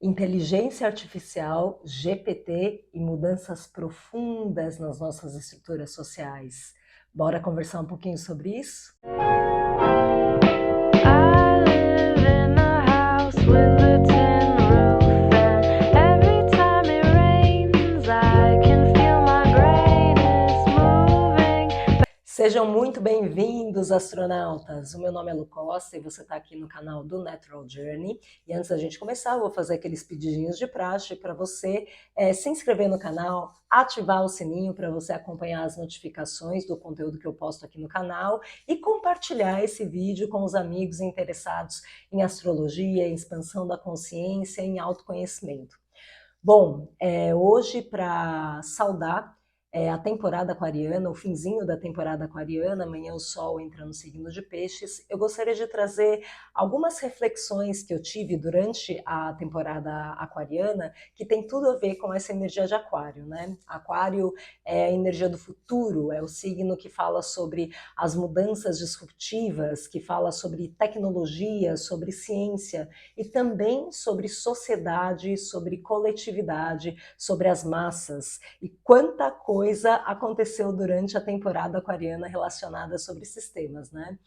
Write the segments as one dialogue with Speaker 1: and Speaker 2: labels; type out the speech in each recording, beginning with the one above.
Speaker 1: Inteligência artificial, GPT e mudanças profundas nas nossas estruturas sociais. Bora conversar um pouquinho sobre isso?
Speaker 2: I live in a house with a tin roof, and every time it rains, I can feel my brain is moving.
Speaker 1: Sejam muito bem-vindos, astronautas! O meu nome é Lu Costa e você está aqui no canal do Natural Journey. E antes da gente começar, eu vou fazer aqueles pedidinhos de praxe para você se inscrever no canal, ativar o sininho para você acompanhar as notificações do conteúdo que eu posto aqui no canal e compartilhar esse vídeo com os amigos interessados em astrologia, em expansão da consciência, em autoconhecimento. Bom, hoje para saudar a temporada aquariana, o finzinho da temporada aquariana, amanhã o Sol entra no signo de Peixes, eu gostaria de trazer algumas reflexões que eu tive durante a temporada aquariana, que tem tudo a ver com essa energia de Aquário, né? Aquário é a energia do futuro, é o signo que fala sobre as mudanças disruptivas, que fala sobre tecnologia, sobre ciência e também sobre sociedade, sobre coletividade, sobre as massas. E quanta coisa aconteceu durante a temporada aquariana relacionada sobre esses temas, né?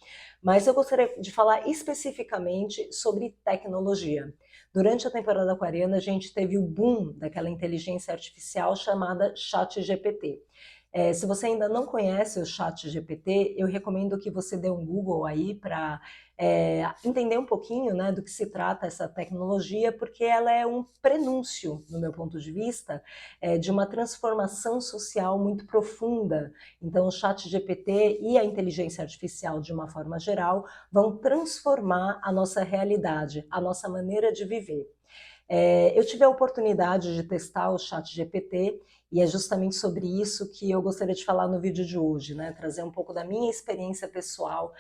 Speaker 1: Mas eu gostaria de falar especificamente sobre tecnologia. Durante a temporada aquariana, a gente teve o boom daquela inteligência artificial chamada ChatGPT. Se você ainda não conhece o ChatGPT, eu recomendo que você dê um Google aí para entender um pouquinho, né, do que se trata essa tecnologia, porque ela é um prenúncio, no meu ponto de vista, de uma transformação social muito profunda. Então, o ChatGPT e a inteligência artificial, de uma forma geral, vão transformar a nossa realidade, a nossa maneira de viver. Eu tive a oportunidade de testar o ChatGPT e é justamente sobre isso que eu gostaria de falar no vídeo de hoje, né? Trazer um pouco da minha experiência pessoal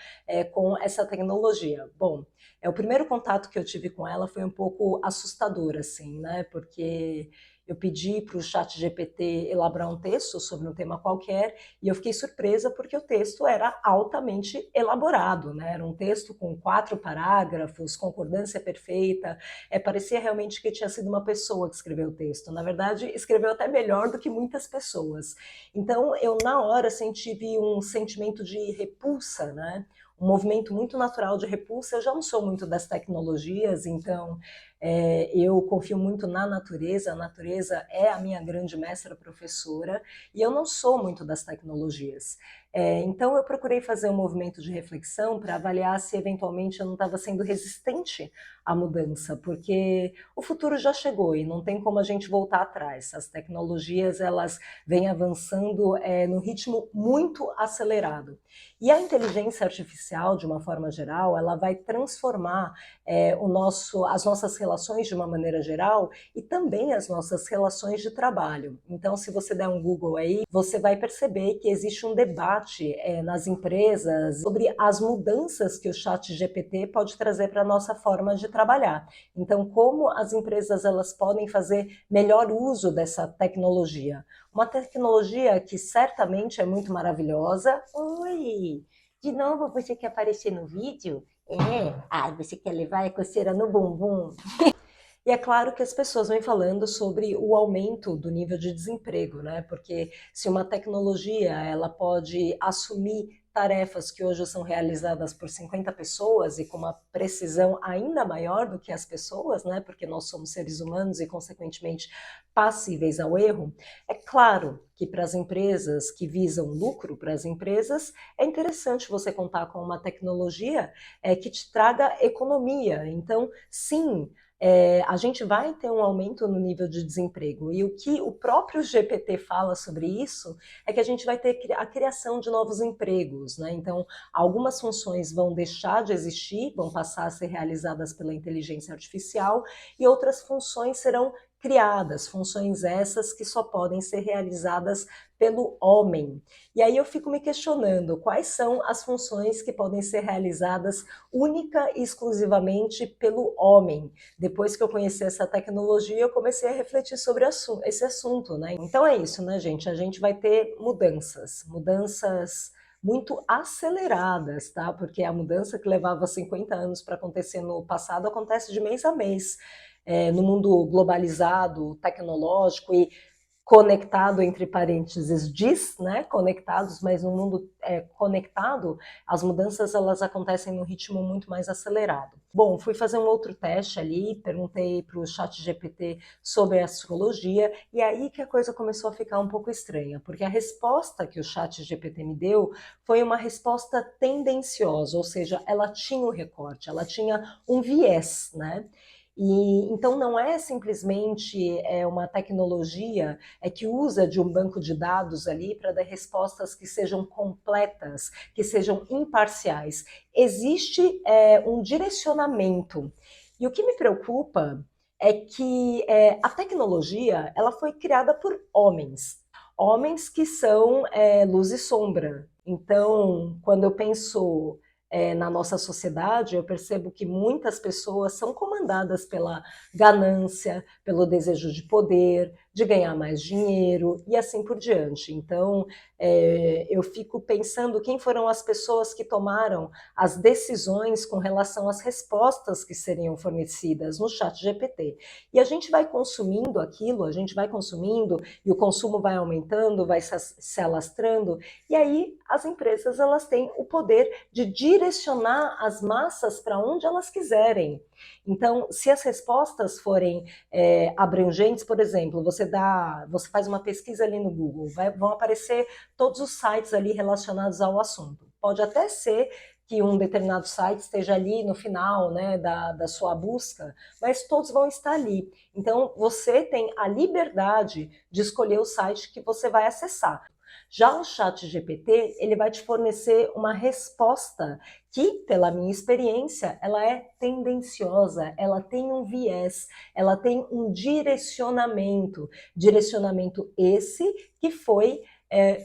Speaker 1: com essa tecnologia. Bom, o primeiro contato que eu tive com ela foi um pouco assustador, assim, né? Porque eu pedi para o ChatGPT elaborar um texto sobre um tema qualquer e eu fiquei surpresa porque o texto era altamente elaborado, né? Era um texto com 4 parágrafos, concordância perfeita, parecia realmente que tinha sido uma pessoa que escreveu o texto. Na verdade, escreveu até melhor do que muitas pessoas. Então, eu na hora tive um sentimento de repulsa, né? Um movimento muito natural de repulsa. Eu já não sou muito das tecnologias, então eu confio muito na natureza. A natureza é a minha grande mestra professora e eu não sou muito das tecnologias. Então eu procurei fazer um movimento de reflexão para avaliar se eventualmente eu não estava sendo resistente à mudança, porque o futuro já chegou e não tem como a gente voltar atrás. As tecnologias elas vêm avançando no ritmo muito acelerado. E a inteligência artificial, de uma forma geral, ela vai transformar as nossas relações de uma maneira geral e também as nossas relações de trabalho. Então, se você der um Google aí, você vai perceber que existe um debate nas empresas sobre as mudanças que o ChatGPT pode trazer para a nossa forma de trabalhar. Então, como as empresas elas podem fazer melhor uso dessa tecnologia. Uma tecnologia que certamente é muito maravilhosa.
Speaker 3: Oi, de novo você quer aparecer no vídeo? Você quer levar a coceira no bumbum?
Speaker 1: E é claro que as pessoas vêm falando sobre o aumento do nível de desemprego, né? Porque se uma tecnologia ela pode assumir tarefas que hoje são realizadas por 50 pessoas e com uma precisão ainda maior do que as pessoas, né? Porque nós somos seres humanos e, consequentemente, passíveis ao erro. É claro que para as empresas que visam lucro, para as empresas, é interessante você contar com uma tecnologia que te traga economia. Então, sim, a gente vai ter um aumento no nível de desemprego. E o que o próprio GPT fala sobre isso é que a gente vai ter a criação de novos empregos, né? Então, algumas funções vão deixar de existir, vão passar a ser realizadas pela inteligência artificial, e outras funções serão criadas, funções essas que só podem ser realizadas pelo homem. E aí eu fico me questionando quais são as funções que podem ser realizadas única e exclusivamente pelo homem. Depois que eu conheci essa tecnologia, eu comecei a refletir sobre esse assunto, né? Então é isso, né, gente? A gente vai ter mudanças muito aceleradas, tá? Porque a mudança que levava 50 anos para acontecer no passado acontece de mês a mês. no mundo globalizado, tecnológico e conectado, entre parênteses, né? Conectados, mas no mundo conectado, as mudanças elas acontecem num ritmo muito mais acelerado. Bom, fui fazer um outro teste ali, perguntei para o ChatGPT sobre astrologia, e aí que a coisa começou a ficar um pouco estranha, porque a resposta que o ChatGPT me deu foi uma resposta tendenciosa, ou seja, ela tinha um recorte, ela tinha um viés, né? E então não é simplesmente uma tecnologia que usa de um banco de dados ali para dar respostas que sejam completas, que sejam imparciais. Existe um direcionamento. E o que me preocupa é que a tecnologia ela foi criada por homens, homens que são luz e sombra. Então, quando eu penso na nossa sociedade, eu percebo que muitas pessoas são comandadas pela ganância, pelo desejo de poder, de ganhar mais dinheiro e assim por diante. Então, eu fico pensando quem foram as pessoas que tomaram as decisões com relação às respostas que seriam fornecidas no ChatGPT. E a gente vai consumindo aquilo, a gente vai consumindo e o consumo vai aumentando, vai se alastrando, e aí as empresas elas têm o poder de direcionar as massas para onde elas quiserem. Então, se as respostas forem abrangentes, por exemplo, você faz uma pesquisa ali no Google, vão aparecer todos os sites ali relacionados ao assunto. Pode até ser que um determinado site esteja ali no final, né, da sua busca, mas todos vão estar ali. Então, você tem a liberdade de escolher o site que você vai acessar. Já o ChatGPT, ele vai te fornecer uma resposta que, pela minha experiência, ela é tendenciosa, ela tem um viés, ela tem um direcionamento esse que foi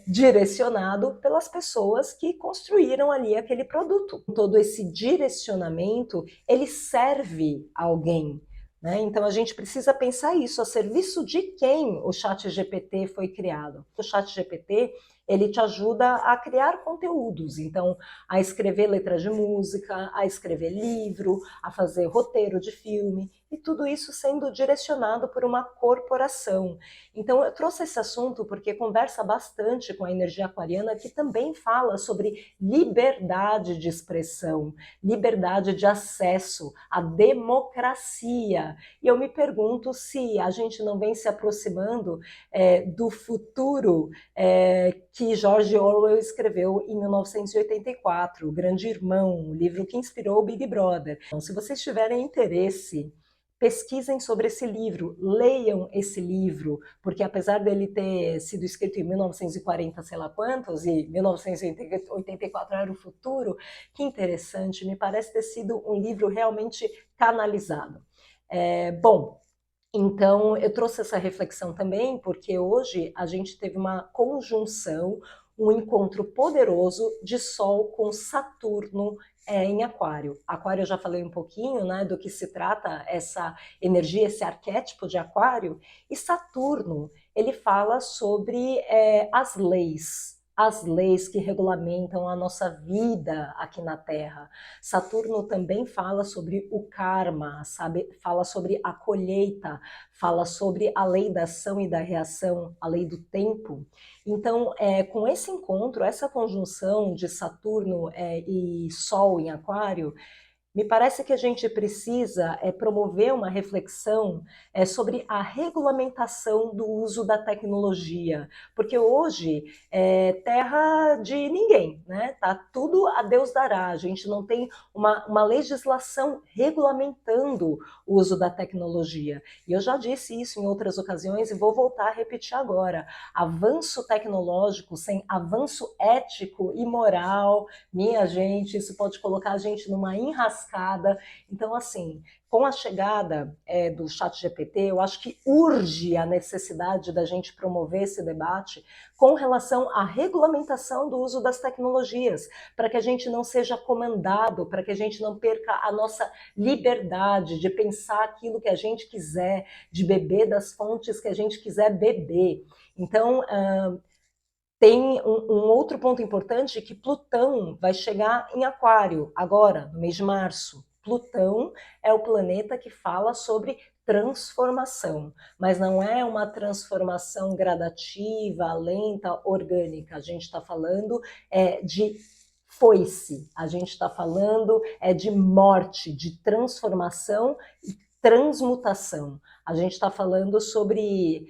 Speaker 1: direcionado pelas pessoas que construíram ali aquele produto. Todo esse direcionamento, ele serve a alguém, né? Então a gente precisa pensar isso, a serviço de quem o ChatGPT foi criado. O ChatGPT ele te ajuda a criar conteúdos, então a escrever letras de música, a escrever livro, a fazer roteiro de filme, e tudo isso sendo direcionado por uma corporação. Então eu trouxe esse assunto porque conversa bastante com a energia aquariana, que também fala sobre liberdade de expressão, liberdade de acesso, a democracia. E eu me pergunto se a gente não vem se aproximando do futuro que George Orwell escreveu em 1984, O Grande Irmão, o livro que inspirou o Big Brother. Então, se vocês tiverem interesse, pesquisem sobre esse livro, leiam esse livro, porque apesar dele ter sido escrito em 1940, sei lá quantos, e 1984 era o futuro, que interessante, me parece ter sido um livro realmente canalizado. Bom, então eu trouxe essa reflexão também, porque hoje a gente teve uma conjunção, um encontro poderoso de Sol com Saturno em Aquário. Aquário eu já falei um pouquinho, né, do que se trata essa energia, esse arquétipo de Aquário, e Saturno, ele fala sobre as leis que regulamentam a nossa vida aqui na Terra. Saturno também fala sobre o karma, sabe? Fala sobre a colheita, fala sobre a lei da ação e da reação, a lei do tempo. Então, com esse encontro, essa conjunção de Saturno e Sol em Aquário, me parece que a gente precisa promover uma reflexão sobre a regulamentação do uso da tecnologia, porque hoje é terra de ninguém, né? Tá tudo a Deus dará, a gente não tem uma legislação regulamentando o uso da tecnologia. E eu já disse isso em outras ocasiões e vou voltar a repetir agora. Avanço tecnológico sem avanço ético e moral, minha gente, isso pode colocar a gente numa enrascada. Então, assim, com a chegada do ChatGPT, eu acho que urge a necessidade da gente promover esse debate com relação à regulamentação do uso das tecnologias, para que a gente não seja comandado, para que a gente não perca a nossa liberdade de pensar aquilo que a gente quiser, de beber das fontes que a gente quiser beber. Então, tem um outro ponto importante, que Plutão vai chegar em Aquário agora, no mês de março. Plutão é o planeta que fala sobre transformação, mas não é uma transformação gradativa, lenta, orgânica. A gente está falando de foice, a gente está falando de morte, de transformação e transmutação. A gente está falando sobre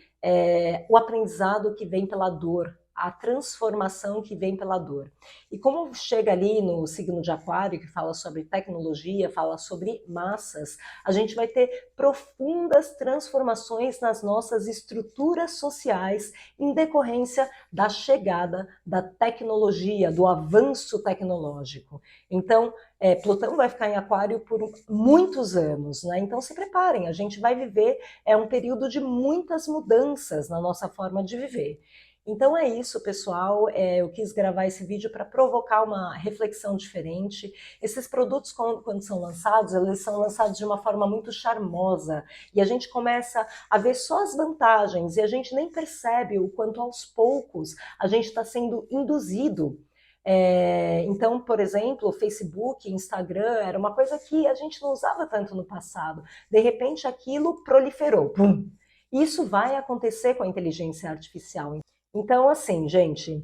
Speaker 1: o aprendizado que vem pela dor, a transformação que vem pela dor. E como chega ali no signo de Aquário, que fala sobre tecnologia, fala sobre massas, a gente vai ter profundas transformações nas nossas estruturas sociais em decorrência da chegada da tecnologia, do avanço tecnológico. Então, Plutão vai ficar em Aquário por muitos anos, né? Então se preparem, a gente vai viver um período de muitas mudanças na nossa forma de viver. Então é isso, pessoal. Eu quis gravar esse vídeo para provocar uma reflexão diferente. Esses produtos, quando são lançados, eles são lançados de uma forma muito charmosa e a gente começa a ver só as vantagens e a gente nem percebe o quanto aos poucos a gente está sendo induzido. Então, por exemplo, o Facebook, Instagram, era uma coisa que a gente não usava tanto no passado. De repente, aquilo proliferou. Pum! Isso vai acontecer com a inteligência artificial. Então, assim, gente,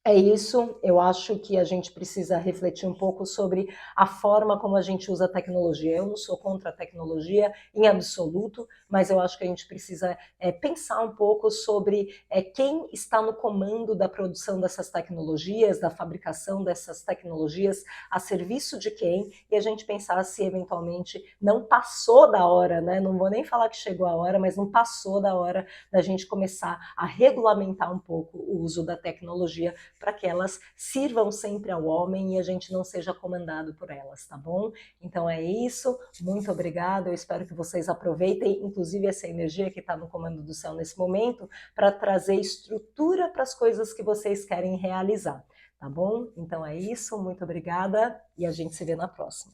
Speaker 1: é isso. Eu acho que a gente precisa refletir um pouco sobre a forma como a gente usa a tecnologia. Eu não sou contra a tecnologia em absoluto, mas eu acho que a gente precisa pensar um pouco sobre quem está no comando da produção dessas tecnologias, da fabricação dessas tecnologias, a serviço de quem, e a gente pensar se eventualmente não passou da hora, né? Não vou nem falar que chegou a hora, mas não passou da hora da gente começar a regulamentar um pouco o uso da tecnologia para que elas sirvam sempre ao homem e a gente não seja comandado por elas, tá bom? Então é isso, muito obrigada, eu espero que vocês aproveitem, inclusive essa energia que está no comando do céu nesse momento, para trazer estrutura para as coisas que vocês querem realizar, tá bom? Então é isso, muito obrigada e a gente se vê na próxima.